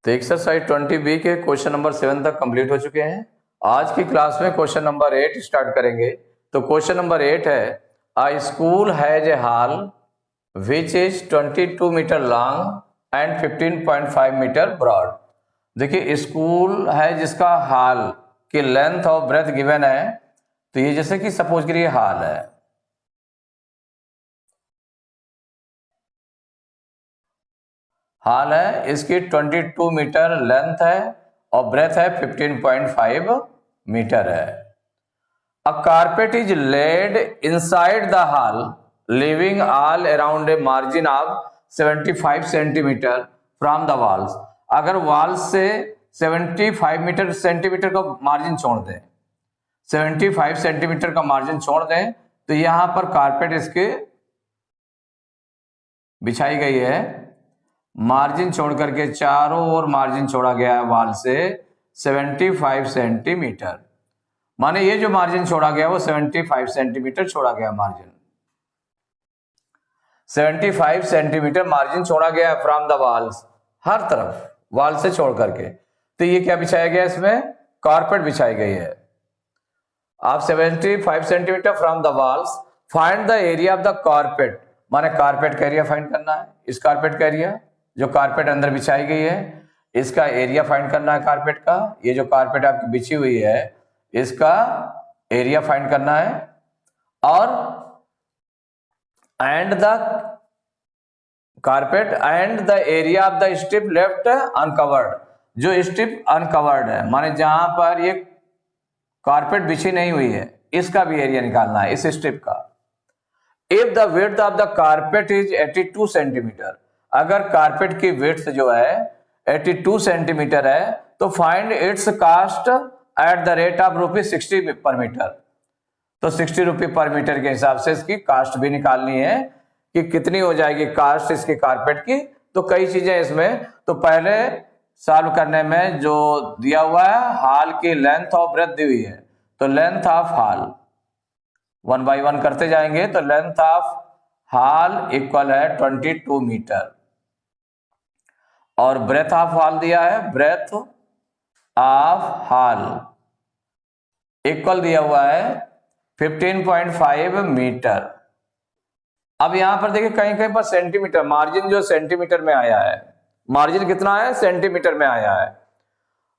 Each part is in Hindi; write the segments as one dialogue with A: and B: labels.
A: तो एक्सरसाइज 20B के क्वेश्चन नंबर 7 तक कंप्लीट हो चुके हैं। आज की क्लास में क्वेश्चन नंबर 8 स्टार्ट करेंगे। तो क्वेश्चन नंबर 8 है, a school has a hall which is 22 metre long and 15.5 metre broad. देखिए, स्कूल है जिसका हॉल की लेंथ और ब्रेथ गिवन है। तो ये जैसे कि सपोज करिए हॉल है, हॉल है, इसकी 22 मीटर लेंथ है और ब्रेथ है 15.5 मीटर है। A carpet is laid inside the hall, leaving all around a margin of 75 centimetre from the walls। अगर वॉल से 75 सेंटीमीटर का मार्जिन छोड़ दें, 75 सेंटीमीटर का मार्जिन छोड़ दें, तो यहां पर कारपेट इसके बिछाई गई है। मार्जिन छोड़ करके चारों ओर मार्जिन छोड़ा गया है वॉल से 75 सेंटीमीटर। माने ये जो मार्जिन छोड़ा गया वो 75 सेंटीमीटर छोड़ा गया मार्जिन, 75 सेंटीमीटर मार्जिन छोड़ा गया फ्रॉम द वॉल्स, हर तरफ वॉल से छोड़ करके। तो ये क्या बिछाया गया, इसमें कारपेट बिछाई गई है। आप 75 centimetre from the walls, find the area of the carpet, माने कारपेट का एरिया फाइंड करना है। इस कारपेट का एरिया, जो कारपेट अंदर बिछाई गई है, इसका एरिया फाइंड करना है कारपेट का। ये जो कारपेट आपकी बिछी हुई है इसका एरिया फाइंड करना है। और and the carpet and the area of the strip left uncovered, जो स्ट्रिप अनकवर्ड है माने जहां पर ये कारपेट बिछी नहीं हुई है, इसका भी एरिया निकालना है, इस स्ट्रिप का। If the width of the carpet is 82 centimetre, अगर कारपेट की विड्थ जो है 82 सेंटीमीटर है, तो find its cost at the rate of ₹60 per metre. तो 60 रुपये पर मीटर के हिसाब से इसकी कास्ट भी निकालनी है कि कितनी हो जाएगी कास्ट इसकी कारपेट की। तो कई चीजें इसमें, तो पहले सॉल्व करने में जो दिया हुआ है, हॉल की लेंथ और ब्रेथ दी हुई है, तो लेंथ ऑफ हॉल 1 बाई 1 करते जाएंगे। तो लेंथ ऑफ हॉल इक्वल है 22 मीटर और ब्रेथ ऑफ हॉल दिया है, ब्रेथ ऑफ हॉल इक्वल दिया हुआ है 15.5 मीटर। अब यहां पर देखिए कहीं कहीं पर सेंटीमीटर, मार्जिन जो सेंटीमीटर में आया है, मार्जिन कितना है, सेंटीमीटर में आया है।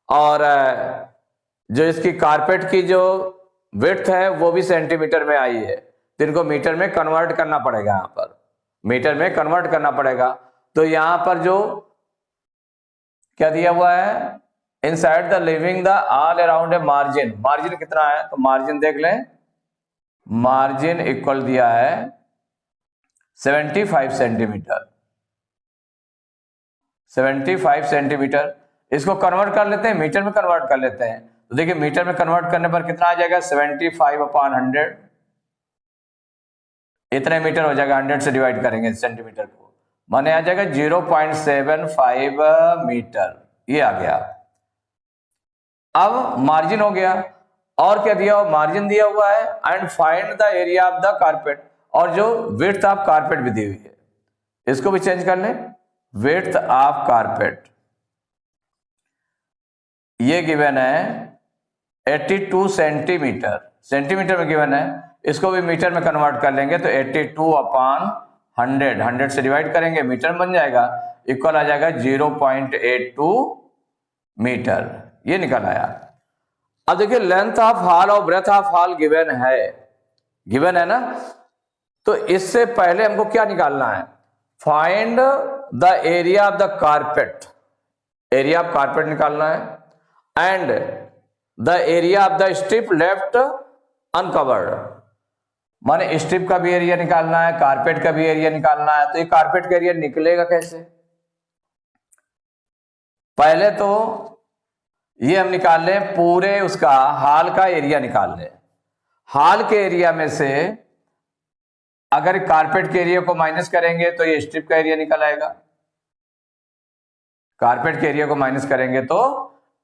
A: और जो इसकी कारपेट की जो विड्थ है वो भी सेंटीमीटर में आई है, तो इनको मीटर में कन्वर्ट करना पड़ेगा, यहां पर मीटर में कन्वर्ट करना पड़ेगा। तो यहां पर जो क्या दिया हुआ है, inside the living the all around a margin, margin कितना है, तो मार्जिन देख लें, मार्जिन इक्वल दिया है 75 सेंटीमीटर, 75 सेंटीमीटर। इसको कन्वर्ट कर लेते हैं, मीटर में कन्वर्ट कर लेते हैं। तो देखिए मीटर में कन्वर्ट करने पर कितना आ जाएगा, 75/100, इतने मीटर हो जाएगा। 100 से डिवाइड करेंगे सेंटीमीटर को, माने आ जाएगा 0.75 मीटर, ये आ गया। अब मार्जिन हो गया, और क्या दिया हुआ, मार्जिन दिया हुआ है, and find the area of the carpet, और जो विड्थ ऑफ कारपेट भी दी हुई है, इसको भी चेंज कर लें, विड्थ ऑफ कारपेट ये गिवन है 82 सेंटीमीटर, सेंटीमीटर में गिवन है, इसको भी मीटर में कन्वर्ट कर लेंगे। तो 82/100, 100 से डिवाइड करेंगे, मीटर बन जाएगा, इक्वल आ जाएगा 0.82 मीटर, ये निकल आया। अब देखिए लेंथ ऑफ हॉल और ब्रेथ ऑफ हॉल गिवन है ना। तो इससे पहले हमको क्या निकालना है, find the area of the carpet, area of carpet निकालना है, and the area of the strip left uncovered, माने स्ट्रिप का भी एरिया निकालना है, कारपेट का भी एरिया निकालना है। तो ये कारपेट का एरिया निकलेगा कैसे, पहले तो ये हम निकाल लें पूरे उसका हॉल का एरिया निकाल लें। हॉल के एरिया में से अगर कारपेट के एरिया को माइनस करेंगे तो ये स्ट्रिप का एरिया निकल आएगा, कारपेट के एरिया को माइनस करेंगे तो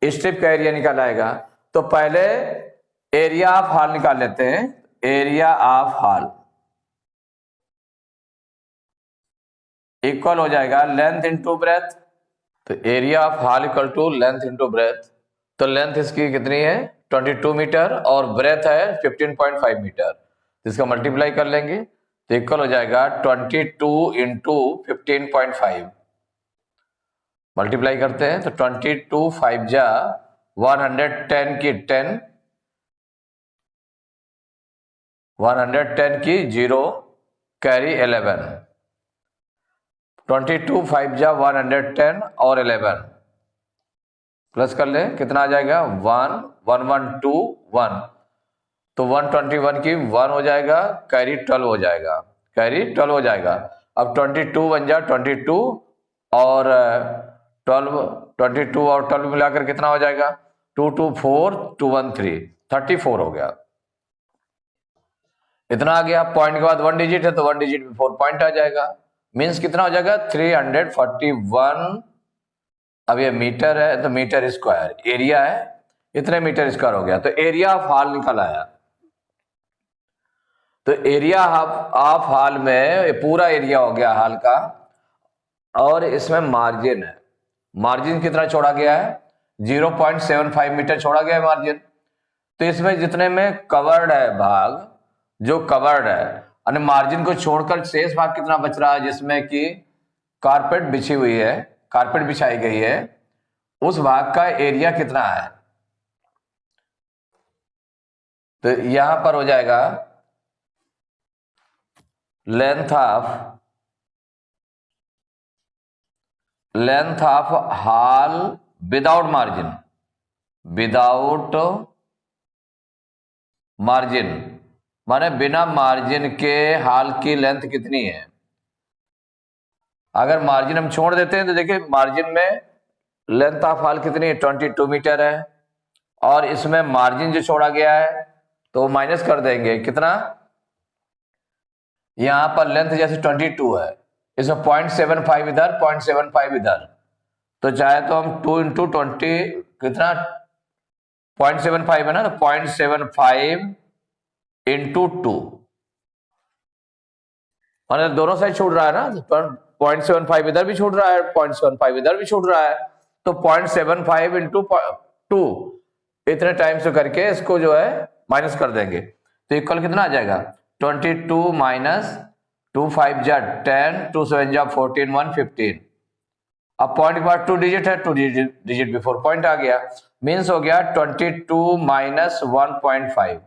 A: स्ट्रिप का एरिया निकल आएगा। तो पहले एरिया ऑफ हॉल निकाल लेते हैं, एरिया ऑफ हॉल इक्वल हो जाएगा लेंथ इनटू ब्रेथ, तो area of hall equal to length into breadth. तो लेंथ इसकी कितनी है 22 मीटर और ब्रेथ है 15.5 मीटर। तो इसका मल्टीप्लाई कर लेंगे तो इक्वल हो जाएगा 22 इंटू 15.5। मल्टीप्लाई करते हैं तो 22 5 जा 110 की 10, 110 की 0 कैरी 11, 22 5 जा 110 और 11 प्लस कर ले कितना आ जाएगा 1 1 1 2 1। तो 121 की 1 हो जाएगा कैरी 12 हो जाएगा, कैरी 12 हो जाएगा। अब 22 बन जा 22 और 12, 22 और 12 मिलाकर कितना हो जाएगा 2 2 4 2 1 3 34 हो गया। इतना आ गया। पॉइंट के बाद 1 डिजिट है तो 1 डिजिट में 4 पॉइंट आ जाएगा। मीन्स कितना हो जाएगा 341। अब ये मीटर है तो मीटर स्क्वायर, एरिया है इतने मीटर स्क्वायर हो गया। तो एरिया ऑफ हॉल निकल आया। तो एरिया ऑफ हॉल में पूरा एरिया हो गया हॉल का, और इसमें मार्जिन है। मार्जिन कितना छोड़ा गया है 0.75 मीटर छोड़ा गया है मार्जिन। तो इसमें जितने में कवर्ड है भाग, जो कवर्ड है और मार्जिन को छोड़कर शेष भाग कितना बच रहा है जिसमें कि कारपेट बिछी हुई है, कारपेट बिछाई गई है, उस भाग का एरिया कितना है। तो यहां पर हो जाएगा length of hall without margin, without margin माने बिना मार्जिन के हॉल की लेंथ कितनी है। अगर मार्जिन हम छोड़ देते हैं तो देखिए मार्जिन में लेंथ ऑफ हॉल कितनी है 22 मीटर है, और इसमें मार्जिन जो छोड़ा गया है तो माइनस कर देंगे कितना, यहां पर लेंथ जैसे 22 है, इसमें 0.75 इधर 0.75 इधर, तो चाहे तो हम 2 इंटू 20 कितना 0.75 है ना, तो 0.75 इंटू 2 मतलब दोनों साइड छूट रहा है ना, 0.75 इधर भी छूट रहा है 0.75 इधर भी छूट रहा है, तो 0.75 इंटू 2 इतने टाइम से करके इसको जो है माइनस कर देंगे। तो इक्वल कितना आ जाएगा 22 माइनस 2 5 जा 10 2 7 जा 14 1 15। अब पॉइंट के बाद 2 डिजिट है, 2 डिजिट बिफोर पॉइंट आ गया, मीन्स हो गया 22 माइनस 1.5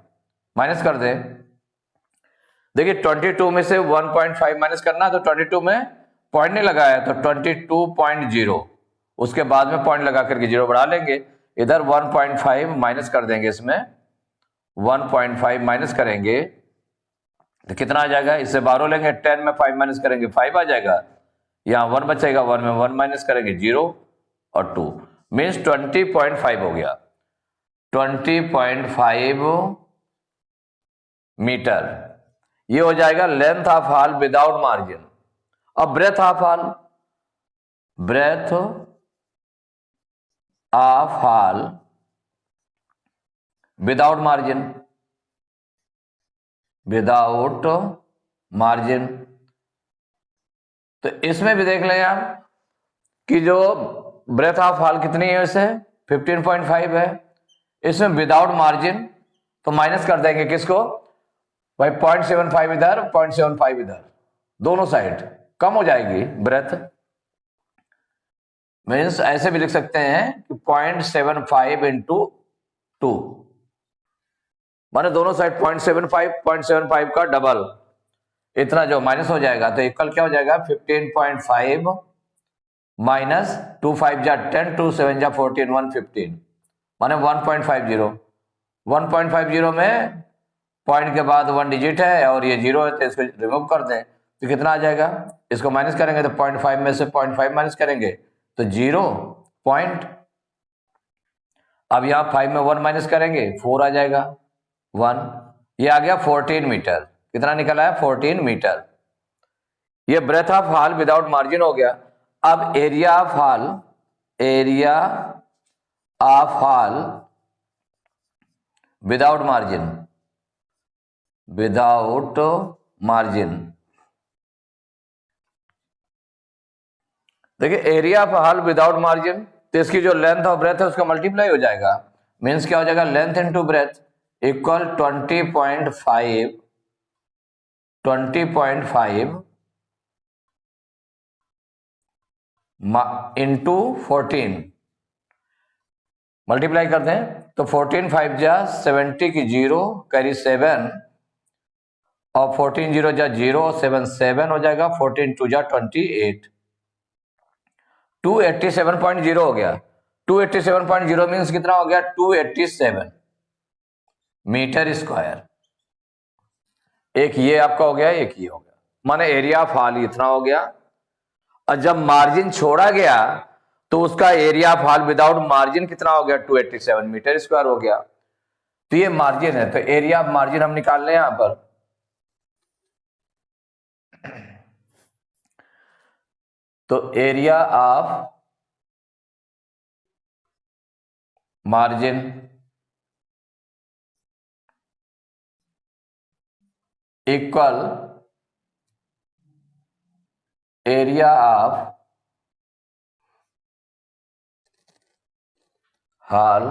A: माइनस कर दे। देखिए 22 में से 1.5 माइनस करना, तो 22 में पॉइंट नहीं लगाया तो 22.0, उसके बाद में पॉइंट लगा करके 0 बढ़ा लेंगे, इधर 1.5 माइनस कर देंगे, इसमें 1.5 माइनस करेंगे तो कितना आ जाएगा, इससे 12 लेंगे 10 में 5 माइनस करेंगे 5 आ जाएगा, यहाँ 1 बचेगा 1 में 1 माइनस करेंगे 0 और 2 मीन्स 20.5 हो गया, 20.5 मीटर। ये हो जाएगा length of hall without margin. अब breadth of hall, breadth of hall without margin, without margin. तो इसमें भी देख लें आप कि जो ब्रेथ ऑफ हॉल कितनी है, वैसे 15.5 है, इसमें विदाउट मार्जिन तो माइनस कर देंगे किसको भाई 0.75 इधर 0.75 इधर, दोनों साइड कम हो जाएगी ब्रेथ। मीन्स ऐसे भी लिख सकते हैं कि 0.75 इंटू 2 माने दोनों साइड 0.75 का डबल, इतना जो माइनस हो जाएगा तो इक्वल क्या हो जाएगा 15.5 माइनस 2 5 जा 10 2 7 जा 14 1 15 माने 1.50। 1.50 में पॉइंट के बाद 1 डिजिट है और ये 0 है तो इसको रिमूव कर दें तो कितना आ जाएगा, इसको माइनस करेंगे तो 0.5 में से 0.5 माइनस करेंगे तो 0 पॉइंट। अब यहाँ 5 में 1 माइनस करेंगे 4 आ जाएगा 1, ये आ गया 14 मीटर। कितना निकला है 14 मीटर। ये breadth of hall without margin हो गया। अब area of hall, area of hall without margin, without margin, देखिए area of hall without margin, तो इसकी जो लेंथ और ब्रेथ है उसका मल्टीप्लाई हो जाएगा, मीन्स क्या हो जाएगा, length into breath equal 20.5 into 14, multiply करते हैं तो 14 5 जा 70 की 0 कैरी 7 और 14 0 जा 0 7 7 हो जाएगा, 14 2 जा 28, 287.0 हो गया। 287.0 मीन्स कितना हो गया, 287 मीटर स्क्वायर। एक ये आपका हो गया, एक ये हो गया, माने एरिया ऑफ हॉल इतना हो गया। और जब मार्जिन छोड़ा गया तो उसका area of hall without margin कितना हो गया, 287 मीटर स्क्वायर हो गया। तो ये मार्जिन है, तो एरिया ऑफ मार्जिन हम निकाल लें यहां पर। तो area of margin equal area of hall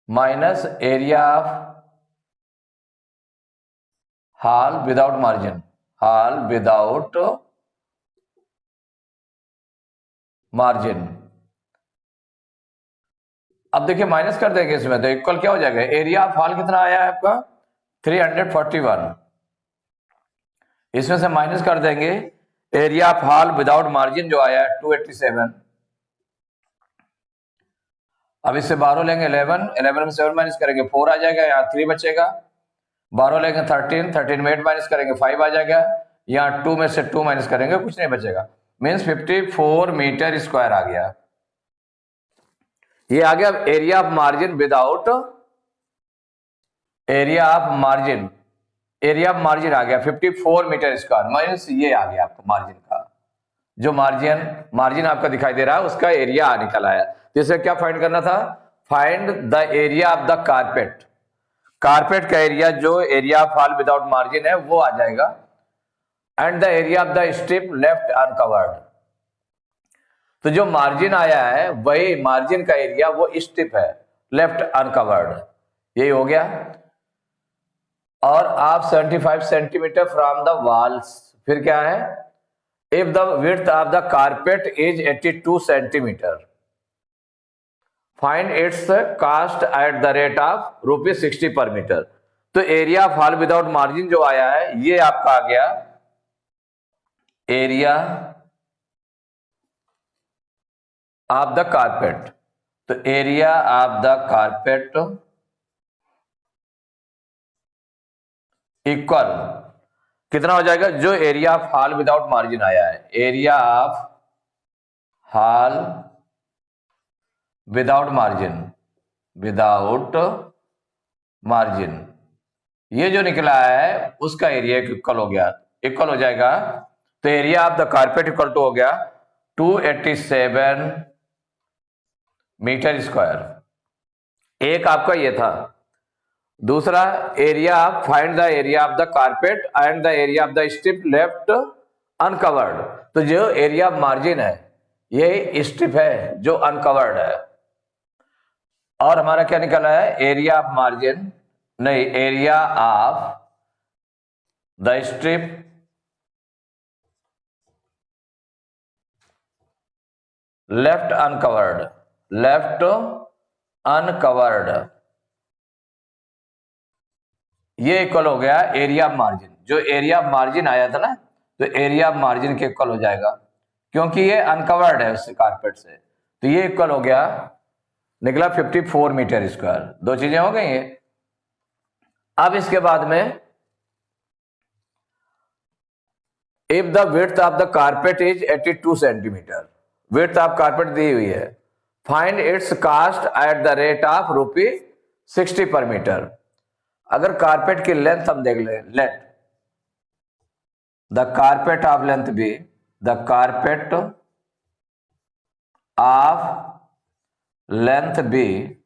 A: minus area of hall without margin, hall without margin. अब देखिए माइनस कर देंगे इसमें तो इक्वल क्या हो जाएगा, एरिया ऑफ हॉल कितना आया है आपका 341, इसमें से माइनस कर देंगे area of hall without margin जो आया है 287। अब इससे 12 लेंगे 11, 11 में 7 माइनस करेंगे 4 आ जाएगा, यहाँ 3 बचेगा। 12 लेंगे 13, 13 में 8 माइनस करेंगे 5 आ जाएगा, यहाँ 2 में से 2 माइनस करेंगे कुछ नहीं बचेगा, मीन्स 54 मीटर स्क्वायर आ गया। ये आ गया area of margin without area of margin, area of margin आ गया 54 मीटर स्क्वायर, मीन्स ये आ गया आपको मार्जिन का, जो मार्जिन आपका दिखाई दे रहा है उसका एरिया निकल आया। तो इसे क्या फाइंड करना था, find the area of the carpet, carpet का एरिया जो area of hall without margin है वो आ जाएगा, and the area of the strip left uncovered. तो जो मार्जिन आया है वही मार्जिन का एरिया वो स्ट्रिप है लेफ्ट अनकवर्ड, यही हो गया। और आप 75 सेंटीमीटर फ्रॉम द वॉल्स, फिर क्या है, if the width of the carpet is 82 centimetre find its cost at the rate of ₹60 per metre. तो area of hall without margin जो आया है ये आपका आ गया एरिया ऑफ द कारपेट। तो area of the carpet equal कितना हो जाएगा, जो area of hall without margin आया है, area of hall without margin, without margin, ये जो निकला है उसका एरिया इक्वल हो गया, इक्वल हो जाएगा। तो area of the carpet equal to हो गया 287 मीटर स्क्वायर। एक आपका ये था। दूसरा area, find the area of the carpet and the area of the strip left uncovered. तो जो एरिया ऑफ मार्जिन है ये स्ट्रिप है जो अनकवर्ड है, और हमारा क्या निकला है, एरिया ऑफ मार्जिन नहीं, area of the strip left uncovered, left uncovered, ये इक्वल हो गया एरिया ऑफ मार्जिन। जो एरिया ऑफ मार्जिन आया था ना, तो एरिया ऑफ मार्जिन के इक्वल हो जाएगा, क्योंकि ये अनकवर्ड है उससे कारपेट से, तो ये इक्वल हो गया, निकला 54 मीटर स्क्वायर। दो चीजें हो गई हैं। अब इसके बाद में if the width of the carpet is 82 centimetre, width of carpet दी हुई है, find its cost at the rate of ₹60 per metre. अगर कारपेट की लेंथ हम देख ले, let the carpet of length be, the carpet of length be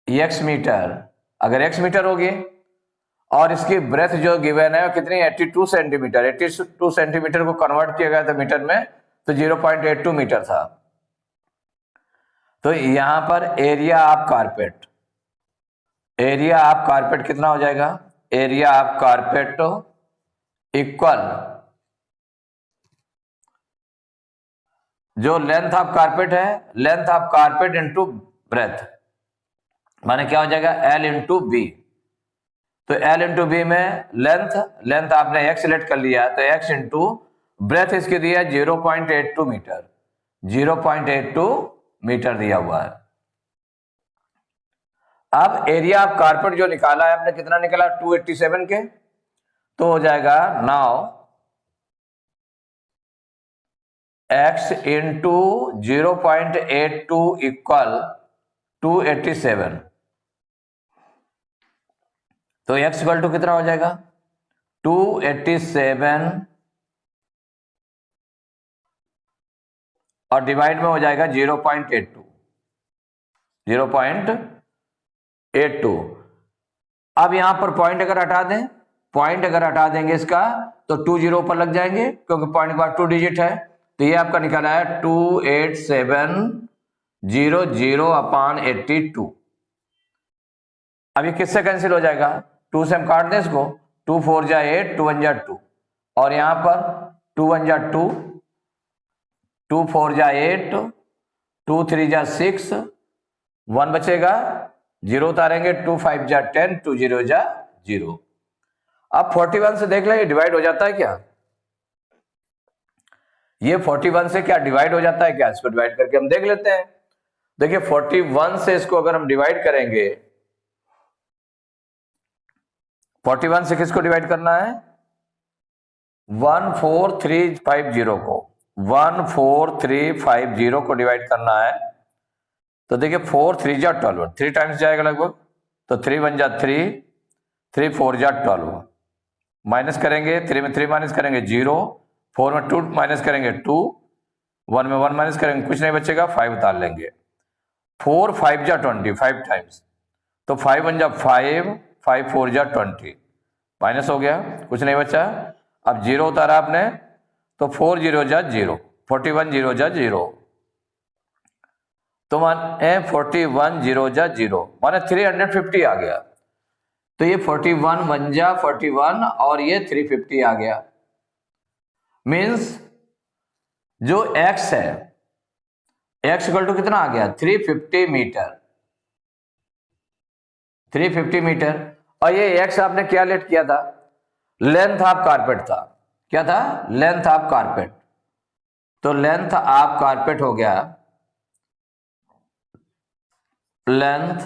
A: x metre, अगर x मीटर होगी और इसकी ब्रेथ जो गिवन है वो कितनी 82 सेंटीमीटर। 82 सेंटीमीटर को कन्वर्ट किया गया था मीटर में, तो 0.82 मीटर था। तो यहां पर area of carpet, area of carpet कितना हो जाएगा? एरिया ऑफ कारपेट इक्वल जो लेंथ ऑफ कारपेट है, length of carpet into breadth, माने क्या हो जाएगा? L into B. तो L इंटू बी में लेंथ आपने x सिलेक्ट कर लिया, तो x इंटू ब्रेथ इसकी दिया 0.82 मीटर, 0.82 मीटर दिया हुआ है। अब एरिया ऑफ कारपेट जो निकाला है आपने, कितना निकाला? 287 के, तो हो जाएगा नाउ x इंटू 0.82 इक्वल 287। तो x इक्वल टू कितना हो जाएगा? 287 और डिवाइड में हो जाएगा 0.82, 0.82। अब यहां पर पॉइंट अगर हटा दें, पॉइंट अगर हटा देंगे इसका, तो 20 ऊपर लग जाएंगे, क्योंकि पॉइंट के बाद 2 डिजिट है। तो ये आपका निकला है 28700/82। अब ये किससे कैंसिल हो जाएगा? 2 से हम काट दें इसको, 2 4 जा 8, 2 1 जा 2, और यहां पर 2 1 जा 2, 2 4 जा 8, 2 3 जा 6, 1 बचेगा, 0 उतारेंगे, 2 5 जा 10, 2 0 जा 0। अब 41 से देख लें डिवाइड हो जाता है क्या? ये 41 से क्या डिवाइड हो जाता है क्या? इसको डिवाइड करके हम देख लेते हैं। देखिए 41 से इसको अगर हम डिवाइड करेंगे, 41 से किसको डिवाइड करना है? 14350 को, 14350 को डिवाइड करना है। तो देखिए 4 3 जा 12, 3 टाइम्स जाएगा लगभग, तो 3 1 जा 3, 3 4 जा 12, माइनस करेंगे, 3 में 3 माइनस करेंगे 0, 4 में 2 माइनस करेंगे 2, 1 में 1 माइनस करेंगे, कुछ नहीं बचेगा, 5 उतार लेंगे। 4 5 जा 20, 5 टाइम्स, तो 5 1 जा 5, 5 4 जा 20, माइनस हो गया, कुछ नहीं बचा। अब 0 उतारा आपने, तो 4 0 जा 0, 41 0 जा 0, तो माने 41 0 जा 0, माने 350 आ गया। तो ये 41 1 जा 41 और ये 350 आ गया। मीन्स जो x है, x इक्वल टू कितना आ गया? 350 मीटर, 350 मीटर। और ये x आपने क्या लेट किया था? लेंथ ऑफ कारपेट था। क्या था? Length of carpet. तो लेंथ ऑफ कारपेट हो गया, length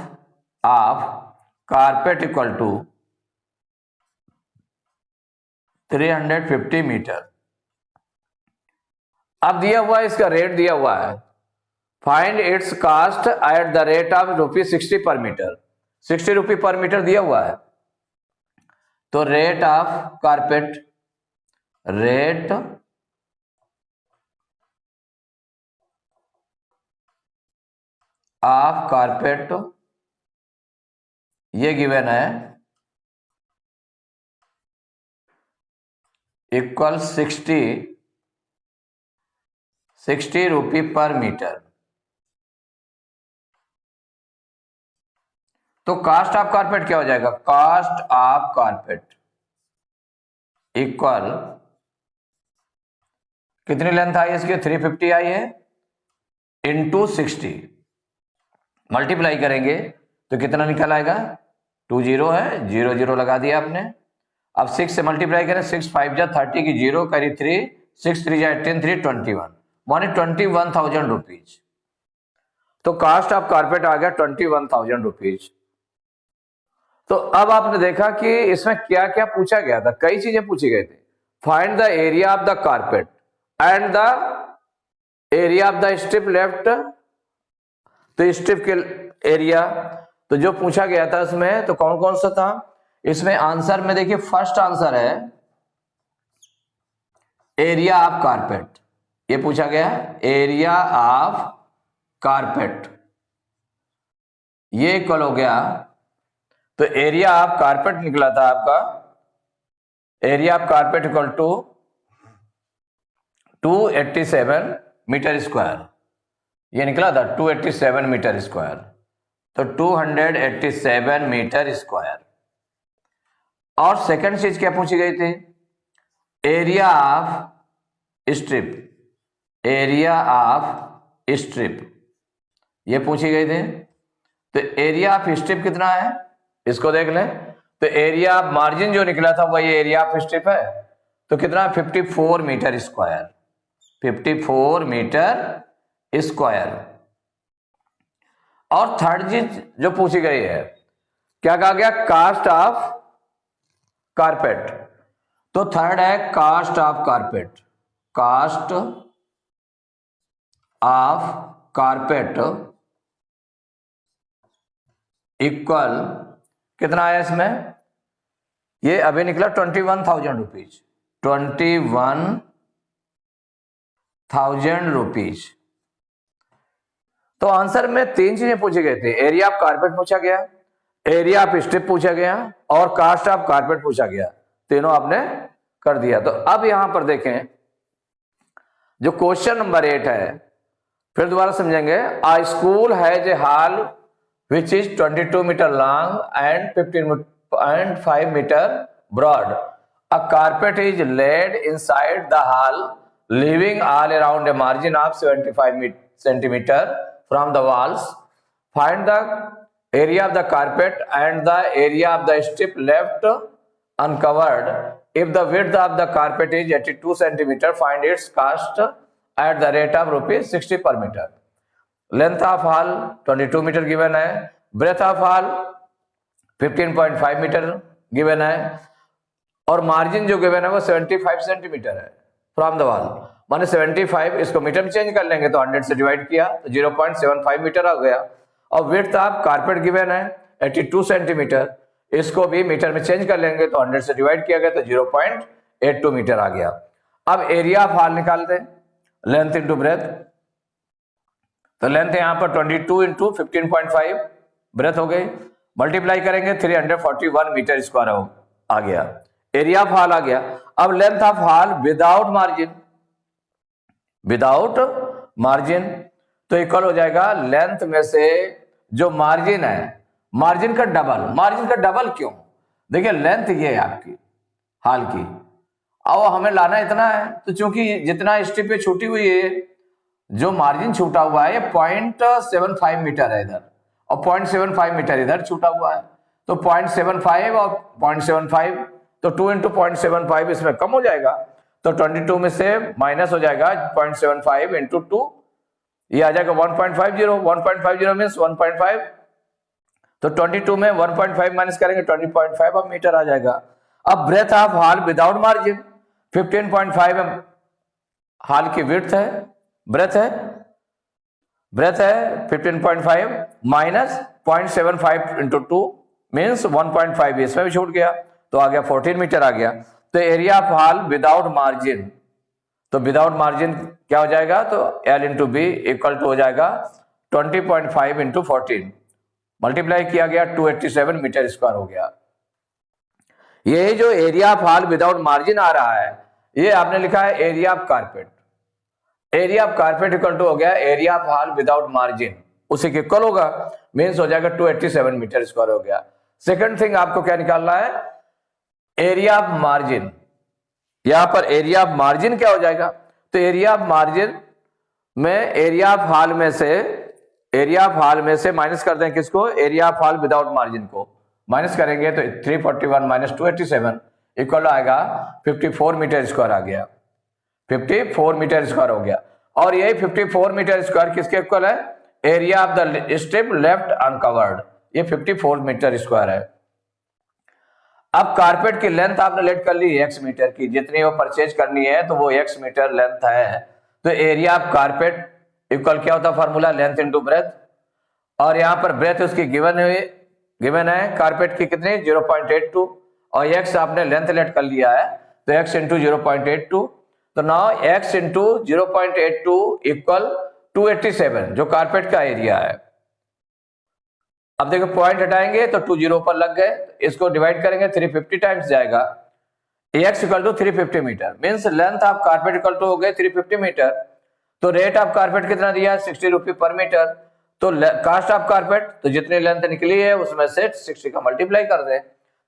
A: of carpet equal to 350 metre. अब दिया हुआ है, इसका रेट दिया हुआ है, find its cost at the rate of ₹60 per metre, 60 रुपये पर मीटर दिया हुआ है। तो rate of carpet, rate of carpet ये गिवन है इक्वल 60 रुपये पर मीटर। तो कास्ट ऑफ कारपेट क्या हो जाएगा? कास्ट ऑफ कारपेट इक्वल, कितनी लेंथ आई है इसकी? 350 आई है, इंटू 60, मल्टीप्लाई करेंगे तो कितना निकल आएगा? 20 है, 0 0 लगा दिया आपने। अब 6 से मल्टीप्लाई करें, 6 5 जा 30 की 0 करी 3, 6 3 जा 18, 3 21, माने 21,000 रुपीज। तो कास्ट ऑफ कारपेट आ गया 21,000 रुपीज। तो अब आपने देखा कि इसमें क्या क्या पूछा गया था, कई चीजें पूछी गई थी। Find the area of the carpet and the area of the strip left, तो स्ट्रिप के एरिया, तो जो पूछा गया था इसमें तो कौन कौन सा था? इसमें आंसर में देखिए फर्स्ट आंसर है एरिया ऑफ कारपेट, ये पूछा गया एरिया ऑफ कारपेट, ये इक्वल हो गया तो एरिया ऑफ कारपेट निकला था आपका, area of carpet equal to 287 metre square, ये निकला था 287 मीटर स्क्वायर, तो 287 मीटर स्क्वायर। और सेकंड चीज क्या पूछी गई थी, area of strip, area of strip ये पूछी गई थी। तो एरिया ऑफ स्ट्रिप कितना है इसको देख लें। तो एरिया ऑफ मार्जिन जो निकला था वही एरिया ऑफ स्ट्रिप है, तो कितना 54 मीटर स्क्वायर, 54 मीटर स्क्वायर। और थर्ड चीज जो पूछी गई है, क्या कहा गया, कास्ट ऑफ कारपेट। तो थर्ड है cost of carpet, cost of carpet equal कितना आया इसमें, ये अभी निकला 21,000 रुपीज, 21,000 रुपीज। तो आंसर में तीन चीजें पूछी गई थी, एरिया ऑफ कारपेट पूछा गया, एरिया ऑफ स्ट्रिप पूछा गया और कास्ट ऑफ कारपेट पूछा गया, तीनों आपने कर दिया। तो अब यहां पर देखें जो क्वेश्चन नंबर 8 है, फिर दोबारा समझेंगे। A school has a hall which is 22 meter long and 15.5 meter broad. A carpet is laid inside the hall, leaving all around a margin of 75 centimeter from the walls. Find the area of the carpet and the area of the strip left uncovered. If the width of the carpet is 82 centimeter, find its cost at the rate of rupees 60 per meter. Length of hall 22 metre given है, breadth of hall 15.5 metre given है और मार्जिन जो गिवन है वो 75 सेंटीमीटर है फ्रॉम द वॉल, माने 75, इसको मीटर में चेंज कर लेंगे तो 100 से डिवाइड किया तो 0.75 मीटर आ गया। और विड्थ ऑफ कारपेट गिवन है 82 सेंटीमीटर, इसको भी मीटर में चेंज कर लेंगे तो 100 से डिवाइड किया गया तो 0.82 मीटर आ गया। अब एरिया ऑफ हॉल निकालते हैं, लेंथ इंटू ब्रेथ। तो लेंथ यहां पर 22 इंटू 15.5 ब्रेथ हो गई, मल्टीप्लाई करेंगे 341 मीटर स्क्वायर आ गया, एरिया ऑफ हॉल आ गया। अब length of hall without margin, without margin तो इक्वल हो जाएगा लेंथ में से जो मार्जिन है, मार्जिन का डबल। मार्जिन का डबल क्यों, देखिए लेंथ ये है आपकी हॉल की, अब हमें लाना इतना है, तो चूंकि जितना स्ट्रिप पे छूटी हुई है, जो मार्जिन छूटा हुआ है 0.75 मीटर है इधर और 0.75 मीटर इधर छूटा हुआ है, तो 0.75 और 0.75 तो 2 इंटू 0.75 इसमें कम हो जाएगा, तो 22 में से माइनस हो जाएगा 0.75 इंटू 2, ये आ जाएगा 1.50, 1.50 मीन्स 1.5, तो 22 में 1.5 माइनस करेंगे 20.5 अब मीटर आ जाएगा। अब breadth of hall without margin 15.5 hall की विड्थ है, ब्रेथ है 15.5 माइनस 0.75 इंटू 2 मीन्स 1.5, इसमें भी छूट गया तो आ गया 14 मीटर आ गया। तो area of hall without margin, तो विदाउट मार्जिन क्या हो जाएगा, तो L into B equal to हो जाएगा 20.5 इंटू 14, मल्टीप्लाई किया गया 287 मीटर स्क्वायर हो गया। ये जो area of hall without margin आ रहा है, ये आपने लिखा है area of carpet, area of carpet equal to हो गया area of hall without margin, उसी के इक्वल होगा, मीन्स हो जाएगा 287 मीटर स्क्वायर हो गया। सेकंड थिंग आपको क्या निकालना है, एरिया ऑफ मार्जिन। यहां पर एरिया ऑफ मार्जिन क्या हो जाएगा, तो एरिया ऑफ मार्जिन में एरिया ऑफ हॉल में से, एरिया ऑफ हॉल में से माइनस कर दें किसको, area of hall without margin को माइनस करेंगे तो 341 माइनस 287 इक्वल आएगा 54 मीटर स्क्वायर आ गया, 54 मीटर स्क्वायर हो गया। और यही 54 मीटर स्क्वायर किसके इक्वल है, area of the strip left uncovered, ये 54 मीटर स्क्वायर है। अब कारपेट की लेंथ आपने लेट कर ली x मीटर की, जितनी वो परचेज करनी है तो वो x मीटर लेंथ है, तो एरिया ऑफ कारपेट इक्वल क्या होता है फार्मूला, लेंथ इनटू ब्रेथ, और यहां पर ब्रेथ उसकी गिवन है कारपेट की कितनी 0.82 और x आपने लेंथ लेट कर लिया है तो x इंटू 0.82, तो नाउ x इंटू 0.82 इक्वल 287 जो कारपेट का एरिया है, अब देखो पॉइंट हटाएंगे तो 2 जीरो ऊपर लग गए, इसको डिवाइड करेंगे 350 टाइम्स जाएगा, x equal to 350 metre, means length of carpet equal to हो गए 350 मीटर। तो रेट ऑफ कारपेट कितना दिया, 60 रुपी पर मीटर। तो कास्ट ऑफ कारपेट, तो जितनी लेंथ निकली है उसमें से 60 का मल्टीप्लाई कर दे,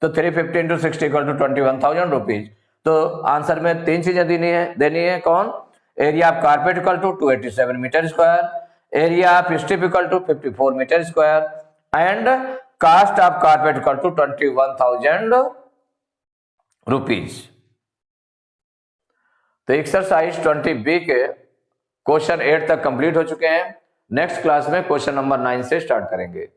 A: तो 350 इंटू 60 इक्वल टू 21,000 रुपीज। तो आंसर में 3 चीजें देनी है कौन, area of carpet equal to 287 metre square, area of strip equal to 54 metre square, and cost of carpet equal to 21,000 rupees. तो एक्सरसाइज 20B के क्वेश्चन 8 तक कंप्लीट हो चुके हैं। नेक्स्ट क्लास में क्वेश्चन नंबर 9 से स्टार्ट करेंगे।